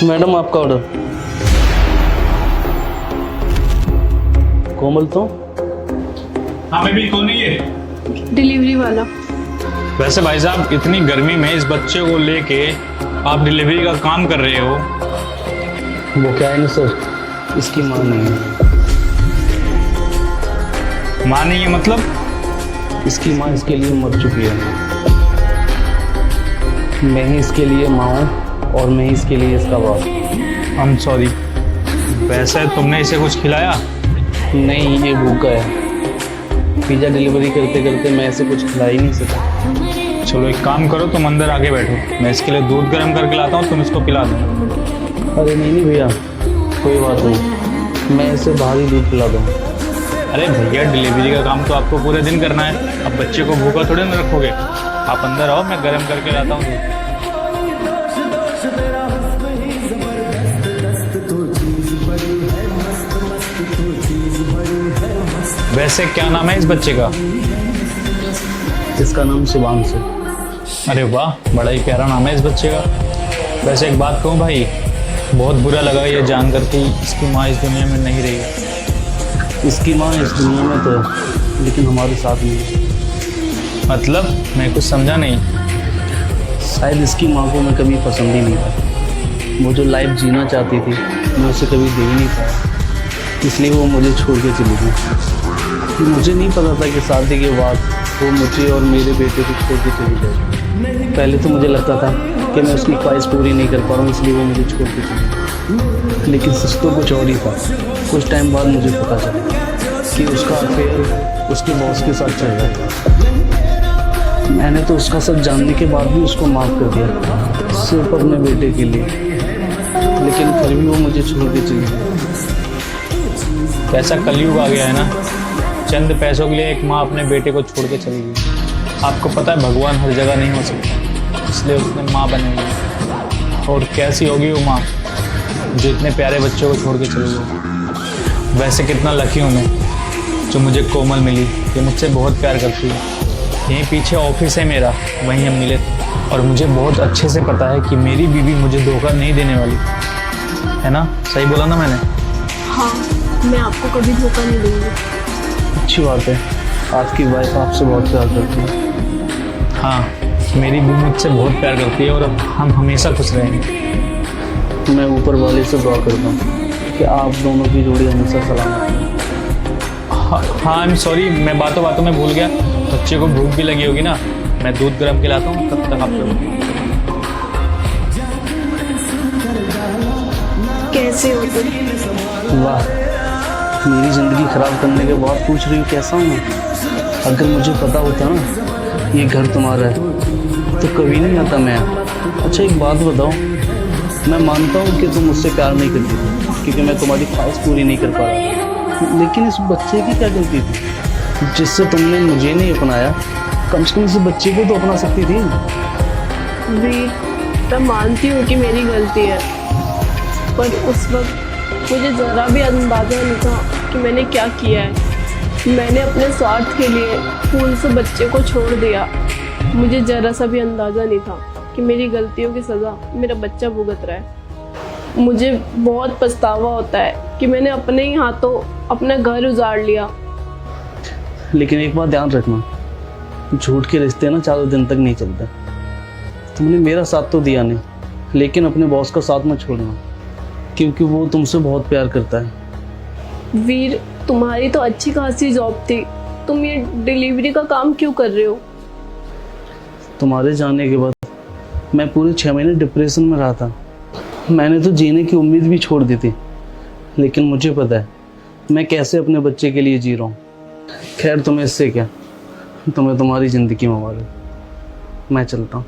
Madam आपका order. कोमल तो हाँ मैं भी कौन नहीं है। डिलीवरी वाला। वैसे भाई साहब इतनी गर्मी में इस बच्चे को लेके आप डिलीवरी का काम कर रहे हो। वो क्या है ना सर, इसकी माँ नहीं है। माँ नहीं है मतलब? इसकी माँ इसके लिए मर चुकी है। मैं ही इसके लिए माँ हूँ और मैं ही इसके लिए इसका बाप। I am sorry. वैसे तुमने इसे कुछ खिलाया? नहीं, ये भूखा है। पिज़्ज़ा डिलीवरी करते करते मैं इसे कुछ खिला ही नहीं सका। चलो एक काम करो, तुम अंदर आके बैठो, मैं इसके लिए दूध गर्म करके लाता हूँ, तुम इसको पिला दो। अरे नहीं भैया, कोई बात नहीं, मैं इसे बाहर ही दूध पिला दूँ। अरे भैया डिलीवरी का काम तो आपको पूरे दिन करना है, अब बच्चे को भूखा थोड़े ना रखोगे। आप अंदर आओ, मैं गर्म करके लाता हूँ दूध। वैसे क्या नाम है इस बच्चे का? इसका नाम शिवांश है। अरे वाह, बड़ा ही प्यारा नाम है इस बच्चे का। वैसे एक बात कहूँ भाई, बहुत बुरा लगा ये जानकर कि इसकी माँ इस दुनिया में नहीं रही है। इसकी माँ इस दुनिया में तो है, लेकिन हमारे साथ नहीं है। मतलब मैं कुछ समझा नहीं। शायद इसकी माँ को मैं कभी पसंद ही नहीं था। वो जो लाइफ जीना चाहती थी मैं उसे कभी दे ही नहीं पाया, इसलिए वो मुझे छोड़ के चली गई। मुझे नहीं पता था कि शादी के बाद वो मुझे और मेरे बेटे को छोड़ के चली जाएगी। पहले तो मुझे लगता था कि मैं उसकी ख्वाहिश पूरी नहीं कर पा रहा हूँ, इसलिए वो मुझे छोड़ के चली गई। लेकिन सच तो कुछ और ही था। कुछ टाइम बाद मुझे पता चला कि उसका अफेयर उसके बॉस के साथ चल रहा था। मैंने तो उसका सब जानने के बाद भी उसको माफ़ कर दिया, सिर्फ अपने बेटे के लिए। लेकिन फिर भी वो मुझे छोड़ के चली गई। कैसा कलयुग आ गया है ना, चंद पैसों के लिए एक माँ अपने बेटे को छोड़ के चली गई। आपको पता है भगवान हर जगह नहीं हो सकता, इसलिए उसने माँ बनाई। और कैसी होगी वो माँ जो इतने प्यारे बच्चों को छोड़ के चली गई। वैसे कितना लकी हूँ मैं जो मुझे कोमल मिली, ये मुझसे बहुत प्यार करती है। यहीं पीछे ऑफिस है मेरा, वहीं हम मिले थे। और मुझे बहुत अच्छे से पता है कि मेरी बीवी मुझे धोखा नहीं देने वाली है ना। सही बोला ना मैंने? हाँ, मैं आपको कभी धोखा नहीं दूंगी। अच्छी बात है, आपकी वाइफ आपसे बहुत प्यार करती है। हाँ, मेरी बीवी मुझसे बहुत प्यार करती है और हम हमेशा खुश रहेंगे। मैं ऊपर वाले से दुआ करता हूँ कि आप दोनों की जोड़ी हमेशा सलामत रहे। हाँ आई एम सॉरी, मैं बातों बातों में भूल गया। बच्चे को भूख भी लगी होगी ना, मैं दूध गर्म खिलाता हूँ, तब तक आप लोग। कैसे हो तुम? वाह, मेरी ज़िंदगी ख़राब करने के बाद पूछ रही हूँ कैसा हूँ मैं। अगर मुझे पता होता ना ये घर तुम्हारा है तो कभी नहीं आता मैं। अच्छा एक बात बताओ, मैं मानता हूँ कि तुम मुझसे प्यार नहीं करती थी क्योंकि मैं तुम्हारी ख्वाहिश पूरी नहीं कर पा रहा, लेकिन इस बच्चे की क्या गलती थी जिससे तुमने मुझे नहीं अपनाया? कम से कम इस बच्चे को तो अपना सकती थी। वीर, मैं मानती हूँ कि मेरी गलती है, पर उस वक्त मुझे ज़रा भी अंदाज़ा नहीं था कि मैंने क्या किया है। मैंने अपने स्वार्थ के लिए फूल से बच्चे को छोड़ दिया। मुझे ज़रा सा भी अंदाज़ा नहीं था कि मेरी गलतियों की सज़ा मेरा बच्चा भुगत रहा है। मुझे बहुत पछतावा होता है कि मैंने अपने ही हाथों अपना घर उजाड़ लिया। लेकिन एक बात ध्यान रखना, झूठ के रिश्ते ना ज़्यादा दिन तक नहीं चलते। तुमने मेरा साथ तो दिया नहीं, लेकिन अपने बॉस का साथ मत छोड़ना क्योंकि वो तुमसे बहुत प्यार करता है। वीर, तुम्हारी तो अच्छी खासी जॉब थी, तुम ये डिलीवरी का काम क्यों कर रहे हो? तुम्हारे जाने के बाद मैं पूरे 6 महीने डिप्रेशन में रहा था। मैंने तो जीने की उम्मीद भी छोड़ दी थी, लेकिन मुझे पता है मैं कैसे अपने बच्चे के लिए जी रहा हूँ। खैर तुम्हें इससे क्या, तुम्हें तुम्हारी ज़िंदगी मुबारक। मैं चलता हूँ।